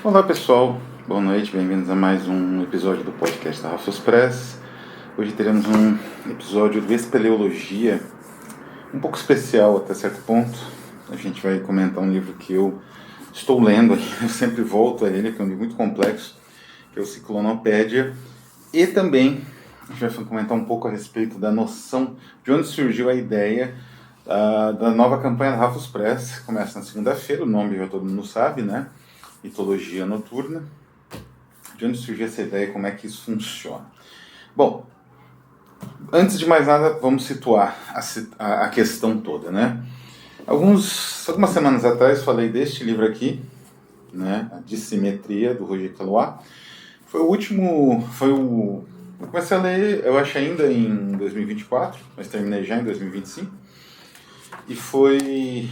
Olá pessoal, boa noite, bem-vindos a mais um episódio do podcast da Rafus Press. Hoje teremos um episódio de espeleologia, um pouco especial até certo ponto. A gente vai comentar um livro que eu estou lendo aqui, eu sempre volto a ele, que é um livro muito complexo, que é o Ciclonopédia. E também a gente vai comentar um pouco a respeito da noção de onde surgiu a ideia da nova campanha da Rafus Press. Começa na segunda-feira, o nome já todo mundo sabe, né? Mitologia noturna. De onde surgiu essa ideia e como é que isso funciona? Bom, antes de mais nada, vamos situar a questão toda, né? Algumas semanas atrás falei deste livro aqui, né? A Dissimetria, do Roger Caillois. Eu comecei a ler, eu acho ainda em 2024, mas terminei já em 2025. E foi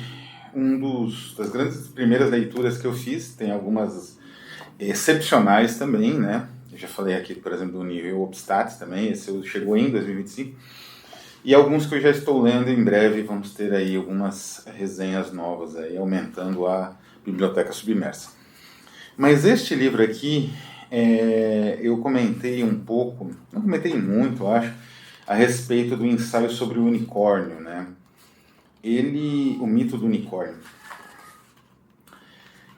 das grandes primeiras leituras que eu fiz. Tem algumas excepcionais também, né? Eu já falei aqui, por exemplo, do nível Obstats também, esse chegou em 2025. E alguns que eu já estou lendo em breve, vamos ter aí algumas resenhas novas aí, aumentando a biblioteca submersa. Mas este livro aqui, eu comentei um pouco, não comentei muito, eu acho, a respeito do ensaio sobre o unicórnio, né? O mito do unicórnio.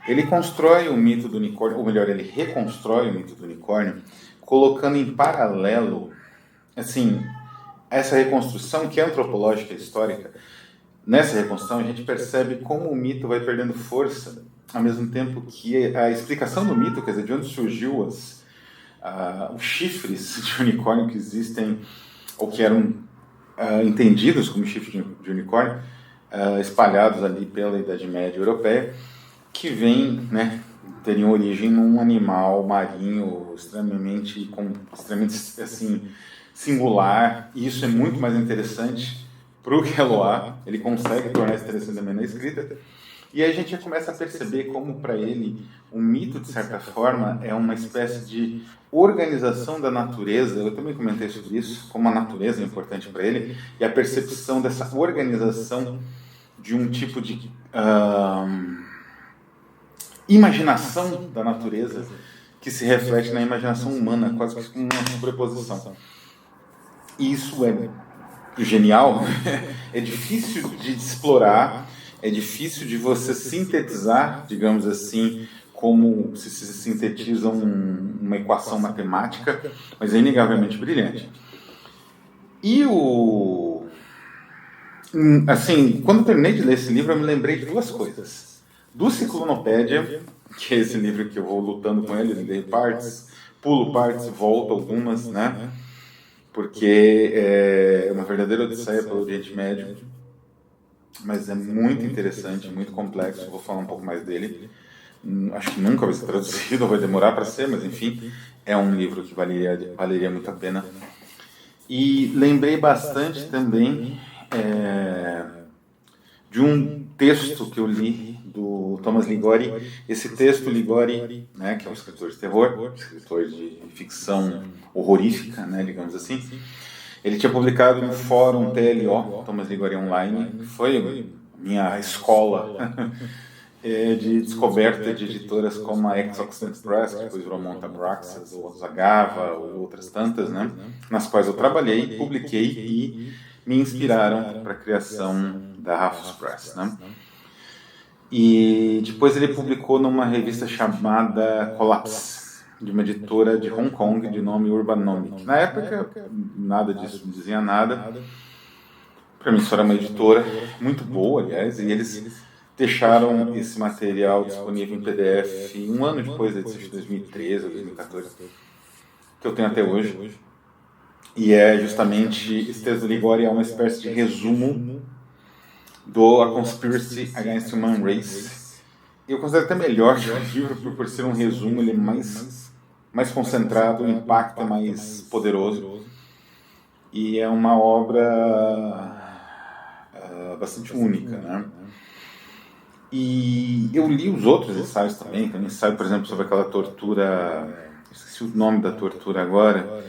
Ele constrói o mito do unicórnio, ou melhor, ele reconstrói o mito do unicórnio, colocando em paralelo, assim, essa reconstrução que é antropológica e histórica. Nessa reconstrução a gente percebe como o mito vai perdendo força, ao mesmo tempo que a explicação do mito, quer dizer, de onde surgiu os chifres de unicórnio que existem, ou que eram entendidos como chifres de unicórnio, espalhados ali pela Idade Média Europeia, que teriam origem num animal marinho extremamente assim, singular. E isso é muito mais interessante para o Caillois. Ele consegue tornar isso interessante também na escrita. E aí a gente já começa a perceber como, para ele, o mito, de certa forma, é uma espécie de organização da natureza. Eu também comentei sobre isso, como a natureza é importante para ele, e a percepção dessa organização de um tipo de imaginação da natureza que se reflete na imaginação humana, quase que uma sobreposição. E isso é genial, é difícil de explorar, é difícil de você sintetizar, digamos assim, como se sintetiza uma equação matemática, mas é inegavelmente brilhante. E assim, quando eu terminei de ler esse livro, eu me lembrei de duas coisas. Do Ciclonopédia, que é esse livro que eu vou lutando com ele, leio partes, pulo partes, volto algumas, né? Porque é uma verdadeira odisseia pelo Oriente Médio, mas é muito interessante, muito complexo. Eu vou falar um pouco mais dele. Acho que nunca vai ser traduzido, vai demorar para ser, mas enfim, é um livro que valeria muito a pena. E lembrei bastante também de um texto que eu li do Thomas Liguori. Esse texto, Liguori, né, que é um escritor de terror, escritor de ficção horrorífica, né, digamos assim, ele tinha publicado no fórum TLO, Thomas Liguori Online, que foi minha escola de descoberta de editoras como a Ex-Occident Press, que depois virou Montabraxas, ou Zagava, ou outras tantas, né, nas quais eu trabalhei, publiquei e me inspiraram para a criação da Rafus Press, né? E depois ele publicou numa revista chamada Collapse, de uma editora de Hong Kong de nome Urbanomic. Na época, nada disso não dizia nada. Para mim, isso era uma editora muito boa, aliás, e eles deixaram esse material disponível em PDF um ano depois da edição de 2013 ou 2014, que eu tenho até hoje. E é justamente, esse texto do Liguori é uma espécie de resumo do A Conspiracy Against the Human Race. Eu considero até melhor que o livro, por ser um resumo, ele é mais concentrado, o impacto é mais poderoso. E é uma obra bastante única, né? E eu li os outros ensaios também. Tem um ensaio, por exemplo, sobre aquela tortura, esqueci o nome da tortura agora,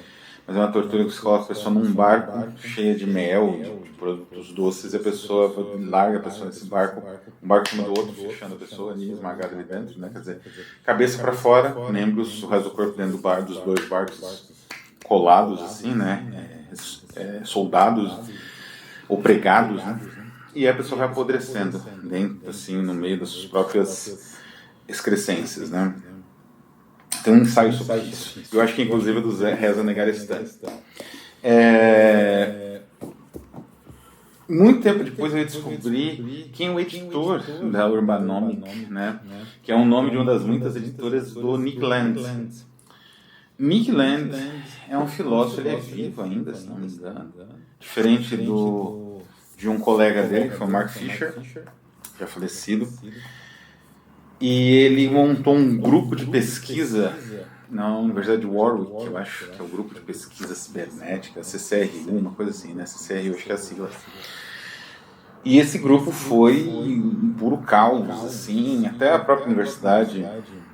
mas é uma tortura que você coloca a pessoa num barco cheio de mel, de produtos doces, e a pessoa larga a pessoa nesse barco, um barco cima do outro, fechando a pessoa ali, esmagada ali dentro, né? Quer dizer, cabeça para fora, membros, o resto do corpo dentro do bar, dos dois barcos colados, assim, né? Soldados ou pregados, né? E a pessoa vai apodrecendo dentro, assim, no meio das suas próprias excrescências, né? Tem um ensaio sobre isso. Eu acho que, inclusive, é do Reza Negarestani. Muito tempo depois eu descobri quem é o editor da Urbanomic, né? Que é o nome de uma das muitas editoras do Nick Land. Nick Land é um filósofo, ele é vivo ainda, se não me engano. Diferente de um colega dele, que foi o Mark Fisher, já falecido. E ele montou um grupo de pesquisa na Universidade de Warwick, eu acho que é o grupo de pesquisa cibernética, CCRU, uma coisa assim, né? CCRU, acho que é a sigla. E esse grupo foi um puro caos, assim, até a própria universidade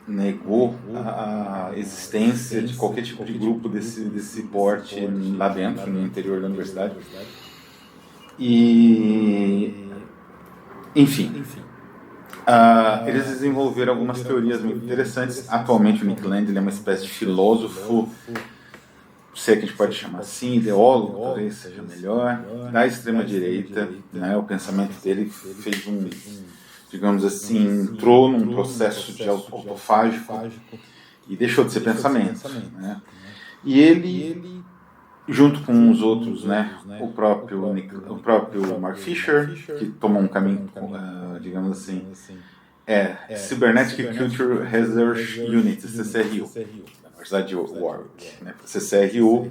negou a existência de qualquer tipo de grupo desse porte lá dentro, no interior da universidade. E, enfim, eles desenvolveram algumas teorias muito interessantes. Atualmente o Nick Land ele é uma espécie de filósofo, se é que a gente pode chamar assim, ideólogo, talvez seja melhor, da extrema-direita, né? O pensamento dele fez digamos assim, entrou num processo de autofágico e deixou de ser pensamento, né? E ele, junto com os outros, né, o próprio Mark Fisher, que tomou um caminho, digamos assim, Cybernetic Culture Research Unit, CCRU, na Universidade de Warwick, né, CCRU.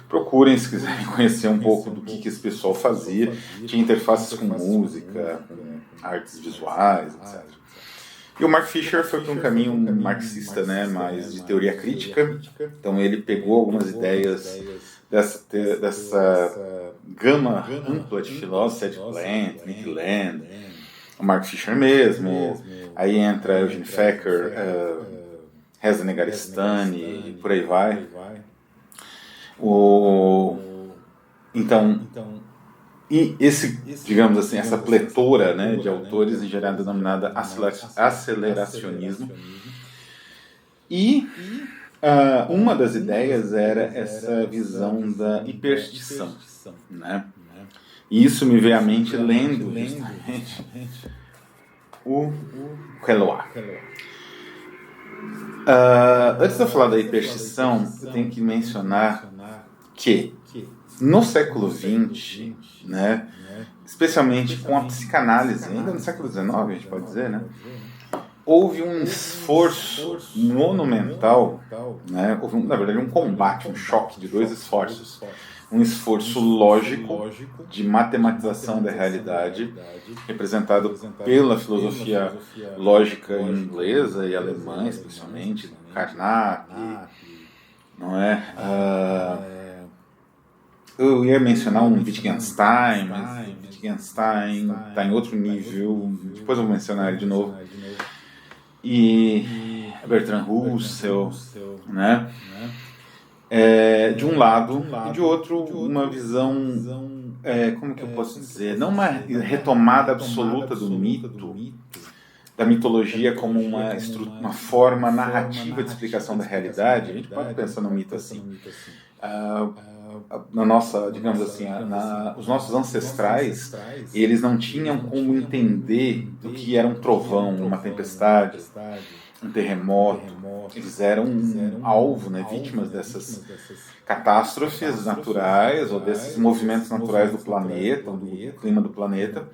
Procurem se quiserem conhecer um pouco do que esse pessoal fazia. Tinha interfaces com música, com artes visuais, etc. E o Mark Fisher foi para um caminho marxista, né, mais de teoria crítica. Então ele pegou algumas ideias dessa gama ampla de filósofos, Ed Plant, Nick Land, o Mark Fisher mesmo, aí entra Eugene Fecker, Reza Negarestani, e por aí vai. Então, e digamos assim, essa pletora, né, de autores em geral denominada aceleracionismo. E uma das ideias era essa visão da hiperstição, né? E isso me veio à mente lendo justamente o Keloa. Antes de eu falar da hiperstição, eu tenho que mencionar que no século XX, né, especialmente com a psicanálise, ainda no século XIX, a gente pode dizer, né, houve um esforço monumental, né, houve, na verdade, um combate, um choque de dois esforços. Um esforço lógico de matematização da realidade, representado pela filosofia lógica inglesa e alemã, especialmente, Karnak, não é? Eu ia mencionar um Wittgenstein, mas Wittgenstein está em outro nível, depois eu vou mencionar ele de novo. E Bertrand Russell, né? De um lado, e de outro uma visão, como que eu posso dizer, não uma retomada absoluta do mito, da mitologia como uma forma narrativa de explicação da realidade. A gente pode pensar no mito assim. Na nossa, digamos assim, os nossos ancestrais, eles não tinham como entender o que era um trovão, uma tempestade, um terremoto. Eles eram alvo, né, vítimas dessas catástrofes naturais ou desses movimentos naturais do planeta, do clima do planeta.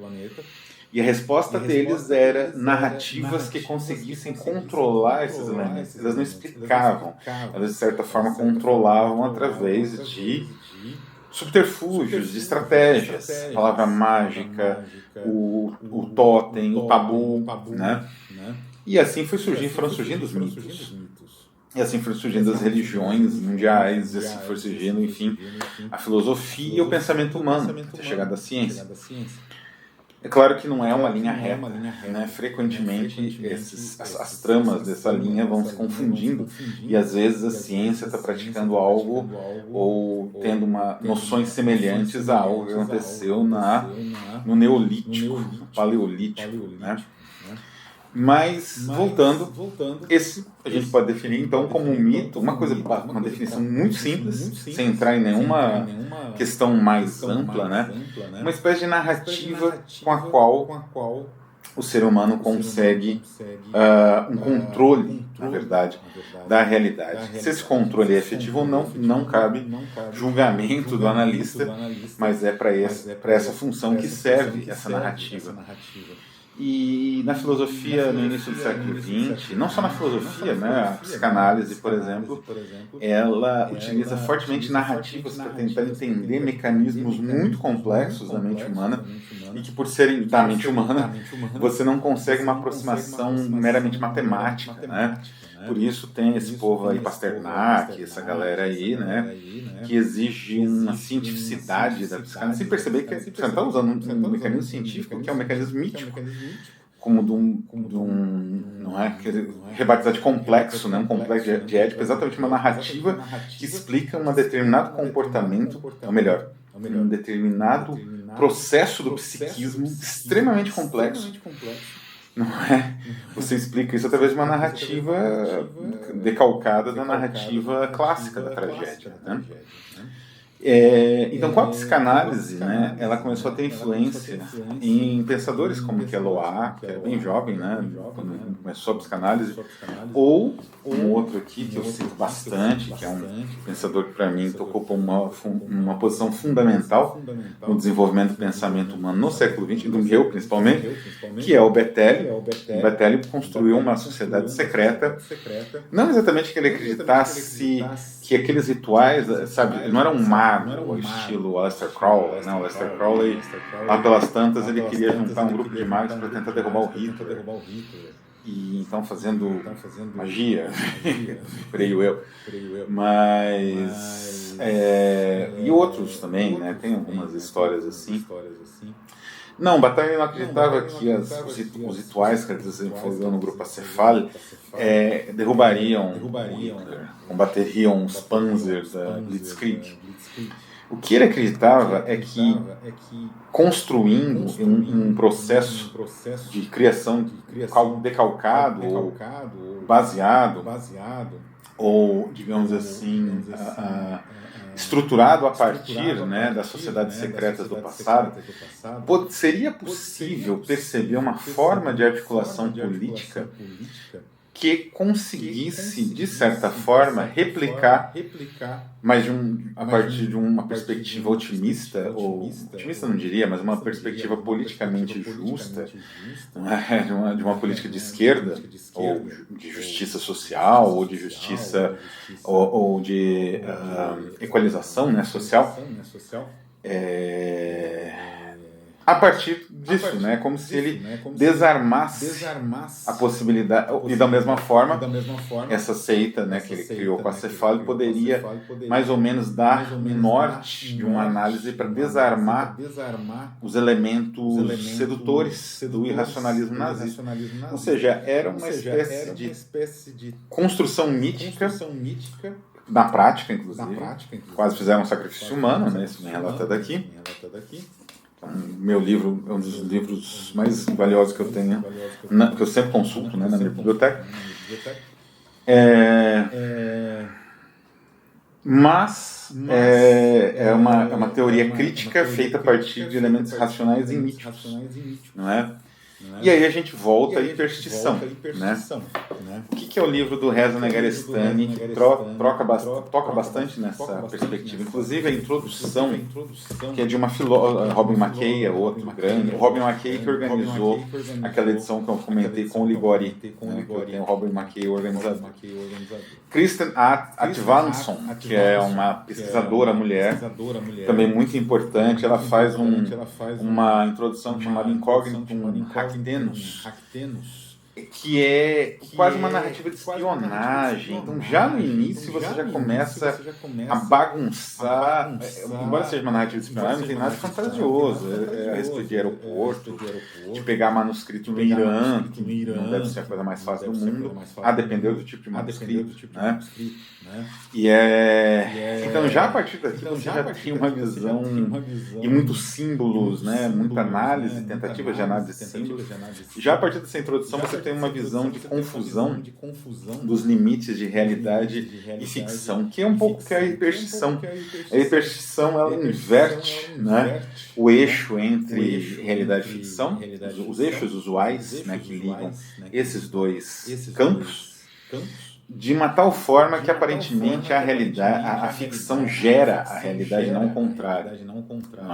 E a resposta deles era narrativas que conseguissem controlar esses elementos. Elas não explicavam, elas de certa forma controlavam através de subterfúgios, de estratégias, a palavra mágica, o totem, o tabu, né? E assim foram surgindo os mitos. E assim foram surgindo as religiões mundiais, e assim foi surgindo, enfim, a filosofia e o pensamento humano, até chegar da ciência. É claro que não é uma linha reta, né? Frequentemente as tramas dessa linha vão se confundindo e às vezes a ciência está praticando algo ou tendo noções semelhantes a algo que aconteceu no Neolítico, no Paleolítico, né? Mas, voltando, esse a gente pode definir então como um mito, uma definição muito simples, sem entrar em nenhuma questão mais ampla, né? Uma espécie de narrativa com a qual o ser humano consegue um controle, na verdade, da realidade. Se esse controle é efetivo ou não, não cabe julgamento do analista, mas é para essa função que serve essa narrativa. E na filosofia, no início do século XX, não só na filosofia, né, a psicanálise, por exemplo, ela utiliza fortemente narrativas para tentar entender mecanismos muito complexos da mente humana e que, por serem da mente humana, você não consegue uma aproximação meramente matemática, né? Por isso tem esse povo aí, Pasternak, essa galera aí, né, que exige uma cientificidade da psicanálise, sem perceber que você está usando um mecanismo científico que é um mecanismo mítico, como não é rebatizado de complexo, né, um complexo de Édipo, exatamente uma narrativa que explica um determinado comportamento, ou melhor, um determinado processo do psiquismo extremamente complexo. Não é? Você explica isso através de uma narrativa decalcada da narrativa clássica da tragédia, né? Então, com a psicanálise, né, ela começou a ter influência em pensadores como Keloa, que era bem jovem, né, quando começou a psicanálise, ou um outro aqui que eu cito bastante, que é um pensador que para mim ocupa uma posição fundamental no desenvolvimento do pensamento humano no século XX, e do meu principalmente, que é o Bettele. O Bettele construiu uma sociedade secreta, não exatamente que ele acreditasse que aqueles rituais, sabe, ele não era um mago, estilo Aleister Crowley, não, Aleister Crowley, lá pelas tantas, ele queria juntar um grupo de magos para tentar derrubar o Hitler, e então fazendo magia, creio eu, mas, e outros também, né, tem algumas histórias assim. Não, Bataille não acreditava que os rituais que eles desenvolveram no grupo Acefal derrubariam o Hitler, combateriam os Panzers da Blitzkrieg. O que ele acreditava é que, construindo um processo de criação decalcado ou baseado, ou, digamos assim, estruturado a partir, né, das sociedades secretas do passado, seria possível perceber uma forma de articulação política que conseguisse, de certa forma, replicar, mas a partir de uma perspectiva otimista, ou otimista não diria, mas uma perspectiva politicamente justa, de uma política de esquerda, ou de justiça social, ou de justiça, ou de equalização, né, social, a partir disso, né, como se ele desarmasse a possibilidade, e da mesma forma, essa seita, né, que ele criou com a Acefal poderia mais ou menos dar um norte de uma análise para desarmar os elementos sedutores do irracionalismo nazista. Ou seja, era uma espécie de construção mítica, na prática, inclusive, quase fizeram um sacrifício humano, né, isso vem relatado aqui. Meu livro é um dos livros mais valiosos que eu tenho, que eu sempre consulto, né, na minha biblioteca. Mas é uma teoria crítica feita a partir de elementos racionais e míticos, não é? E aí a gente volta à hiperstição, né? O que é o livro do Reza Negarestani, que toca bastante nessa perspectiva? Inclusive a introdução, que é de uma filósofa, Robin McKay, é outro grande. O Robin McKay que organizou aquela edição que eu comentei com o Ligori, né, que eu tenho o Robin McKay organizador. Kristen Atvansson, que é uma pesquisadora mulher, também muito importante, ela faz uma introdução chamada Incognitum Hac Tenus, que é quase uma narrativa de espionagem. Então, já no início, você já começa a bagunçar. Embora seja uma narrativa de espionagem, não tem nada de fantasioso. É a respeito de aeroporto, de pegar manuscrito no Irã, que não deve ser a coisa mais fácil do mundo, a depender do tipo de manuscrito, né? Então, já a partir daqui, você já tem uma visão e muitos símbolos, né? Muita análise, tentativas de análise de símbolos. Já a partir dessa introdução, você tem uma visão de confusão dos limites de realidade e ficção, que é um pouco que é a hiperstição. A hiperstição, ela inverte, né, o eixo entre realidade e ficção, os eixos usuais, né, que ligam esses dois campos, de uma tal forma que aparentemente a realidade, a ficção gera a realidade, não o contrário, não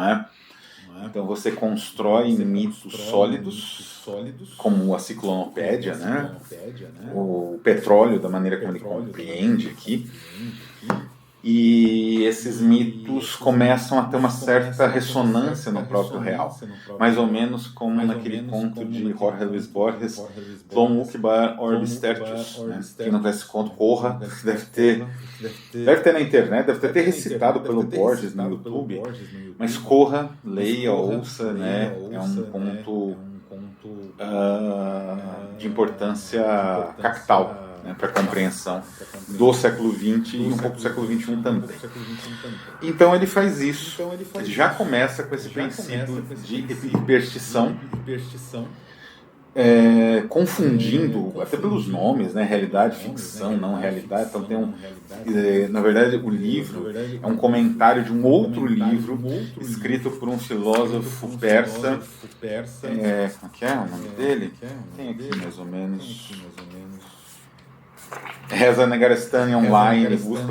é? Então você constrói mitos sólidos, como a ciclonopédia, né? O petróleo, da maneira como ele compreende aqui. E esses mitos começam a ter uma certa ressonância no próprio real. Mais ou menos como naquele conto de Jorge Luis Borges, Plon Ukbar Orbis Tertius. Né? Quem não conhece esse conto, corra. Deve ter na internet, deve ter recitado pelo Borges no YouTube. Mas corra, leia, ouça. Né? É um conto de importância capital, né, para a compreensão do século XX e um pouco do século XXI também. Então ele faz isso, ele já começa com esse princípio de hiperstição, confundindo, até pelos nomes, né, realidade, ficção, não realidade. Então tem na verdade, o livro é um comentário de um outro livro escrito por um filósofo persa. Como que é o nome dele? Tem aqui mais ou menos. Reza Negarestani online, busca,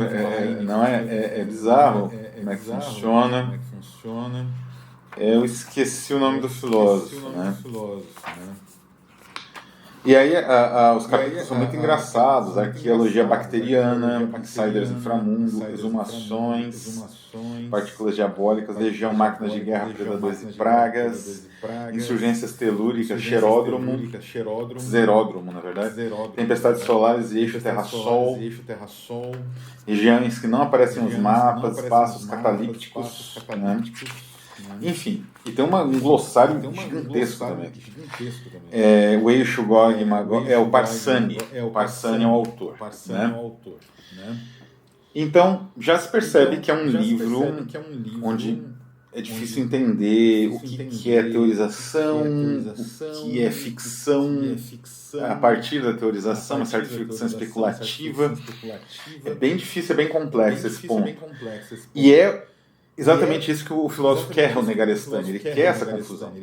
não é bizarro como é que funciona. Eu esqueci o nome do filósofo, né? E aí os capítulos são muito engraçados: arqueologia bacteriana, insiders inframundo, exumações, partículas diabólicas, legião, máquinas de guerra, predadores e pragas, insurgências telúricas, zeródromo, na verdade, tempestades solares e eixo Terra-Sol, regiões que não aparecem nos mapas, espaços catalípticos, né? Enfim, e tem um glossário gigantesco também. O eixo Gog e Magog é o Parsani. O Parsani é o autor. Né? Então, já se percebe que é um livro onde é difícil entender o que é teorização, o que é ficção, a partir da teorização, uma certa ficção especulativa. É bem difícil, é bem complexo esse ponto. E é exatamente isso que o filósofo quer, o Negarestani. Ele quer essa confusão.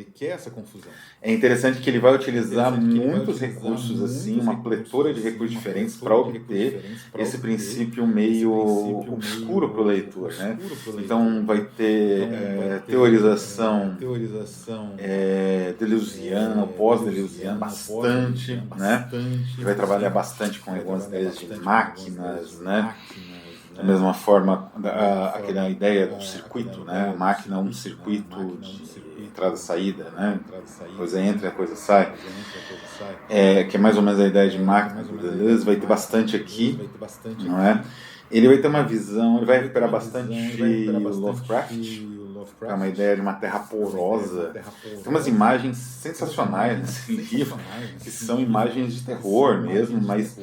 É interessante que ele vai utilizar muitos recursos, assim, uma pletora de recursos diferentes para obter esse princípio meio obscuro para o leitor, né? Então vai ter teorização deleuziana, pós-deleuziana, bastante, né? Ele vai trabalhar bastante com algumas ideias de máquinas, né? Da mesma forma, aquela ideia do circuito, né? A máquina é um circuito de entrada e saída, né? Coisa entra e a coisa sai. Que é mais ou menos a ideia de máquina do Deleuze. Vai ter bastante aqui, não é? Ele vai ter uma visão, ele vai recuperar bastante o Lovecraft, é uma ideia de uma terra porosa. Tem umas imagens sensacionais nesse livro, que são imagens de terror mesmo, mas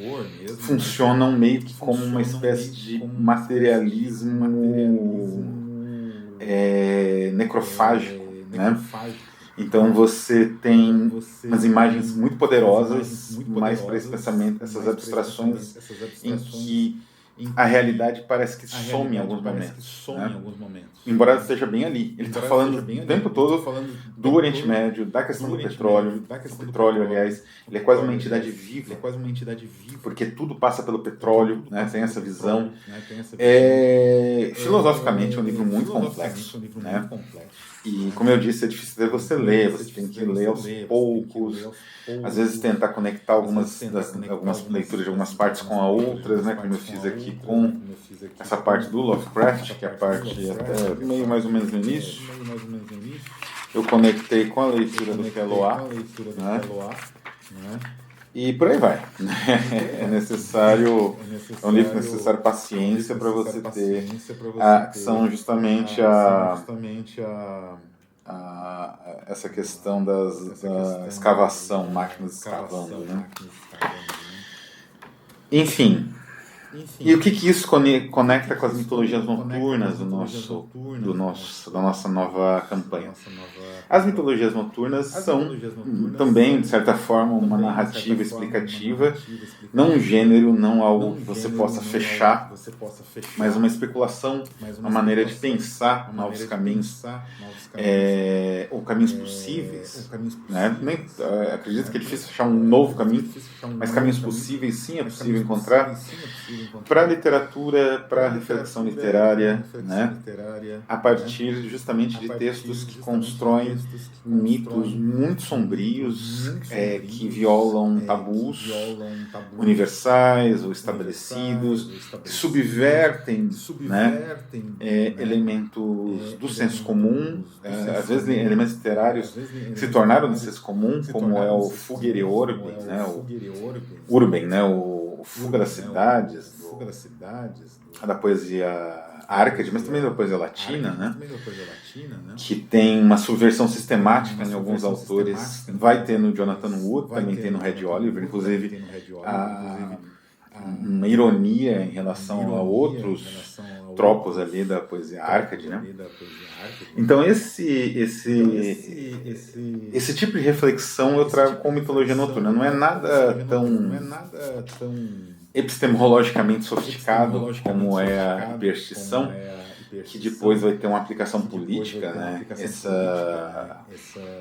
funcionam meio que como uma espécie de materialismo necrofágico, né? Então você tem umas imagens muito poderosas, mais para esse pensamento, essas abstrações em que a realidade parece que some em alguns momentos, né? Embora ela esteja bem ali. Ele está falando o tempo todo do Oriente Médio, da questão do petróleo. O petróleo, aliás, ele é quase uma entidade viva, porque tudo passa pelo petróleo, né? Tem essa visão. Filosoficamente é um livro muito complexo, né? E, como eu disse, é difícil até você ler, você tem que ler aos poucos, às vezes tentar conectar algumas leituras de algumas partes com a outras, né, como eu fiz aqui com essa parte do Lovecraft, que é a parte até meio mais ou menos no início. Eu conectei com a leitura do Keloá, né? E por aí vai. É necessário, é um livro que necessário paciência para você ter, que são justamente essa questão da escavação, máquinas escavando, né? Enfim. E o que isso conecta com as mitologias noturnas da nossa nova campanha? As mitologias noturnas são também, de certa forma, uma narrativa explicativa, não um gênero, não algo que você possa fechar, mas uma especulação, uma maneira de pensar novos caminhos, ou caminhos possíveis. Né? Acredito que é difícil achar um novo caminho, mas caminhos possíveis sim é possível encontrar. Para a literatura, para a reflexão literária, né? A partir justamente de textos que constroem mitos muito sombrios, que violam tabus universais ou estabelecidos, que subvertem, né? Elementos do senso comum, às vezes elementos literários que se tornaram do senso comum, como é o Fugere Urbem, né? O Urben, né? O Fuga das Cidades, da poesia Arcade, mas também da poesia latina, né? Que tem uma subversão sistemática em alguns autores. Vai ter no Jonathan Wood, também tem no Red Oliver, inclusive uma ironia em relação a outros tropos ali da poesia Arcade, né? Então esse tipo de reflexão eu trago com mitologia noturna. Não é nada tão epistemologicamente sofisticado como é a hiperstição, que depois vai ter uma aplicação política, né?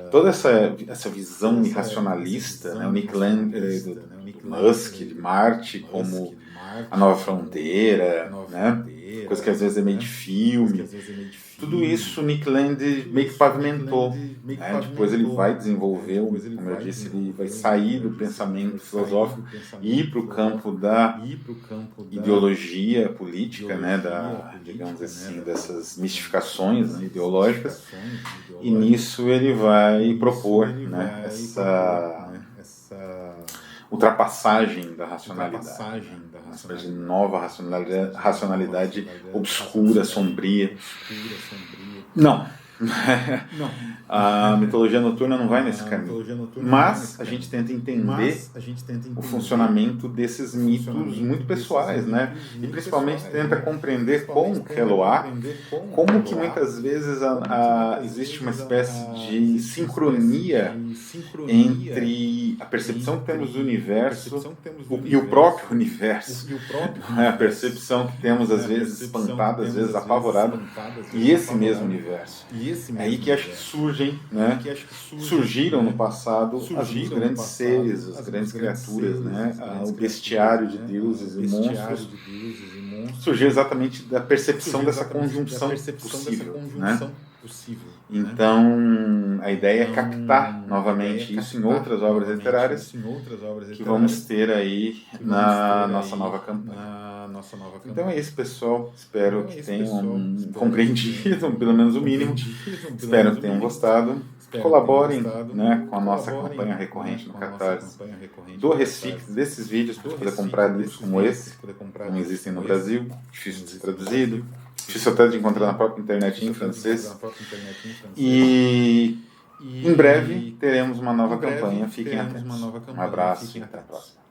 Toda essa visão irracionalista, né? O Nick Land, do Musk, de Marte, como a nova fronteira, né? Coisa que às vezes é meio de filme. Tudo isso o Nick Land meio que pavimentou. Né? Depois ele vai desenvolver, como eu disse, ele vai sair do pensamento filosófico e ir para o campo da ideologia política, né? Digamos assim, dessas mistificações, né? Ideológicas. E nisso ele vai propor, né? Essa ultrapassagem da racionalidade, uma espécie de nova racionalidade obscura, sombria. Não. A mitologia noturna não vai nesse caminho. Mas a gente tenta entender o funcionamento desses mitos muito pessoais, né? E principalmente tenta compreender com Keloah como que muitas vezes existe uma espécie de sincronia entre a percepção que temos do universo e o próprio universo. A percepção que temos às vezes espantada, às vezes apavorada, e esse mesmo universo. É aí que acho que surgem, né? Surgiram no passado os grandes seres, as grandes criaturas, né? O bestiário de deuses e monstros surgiu exatamente da percepção dessa conjunção possível, né? Então, a ideia é captar novamente isso em outras obras literárias que vamos ter aí na nossa nova campanha. Então é isso, pessoal. Espero que tenham compreendido, pelo menos o mínimo. Espero que tenham gostado. Colaborem, né, com a nossa campanha recorrente no Catarse do Recife, desses vídeos, para poder comprar livros como esse, que não existem no Brasil, difícil de ser traduzido, difícil até de encontrar na própria internet em francês. E em breve teremos uma nova campanha. Fiquem atentos. Um abraço e até a próxima.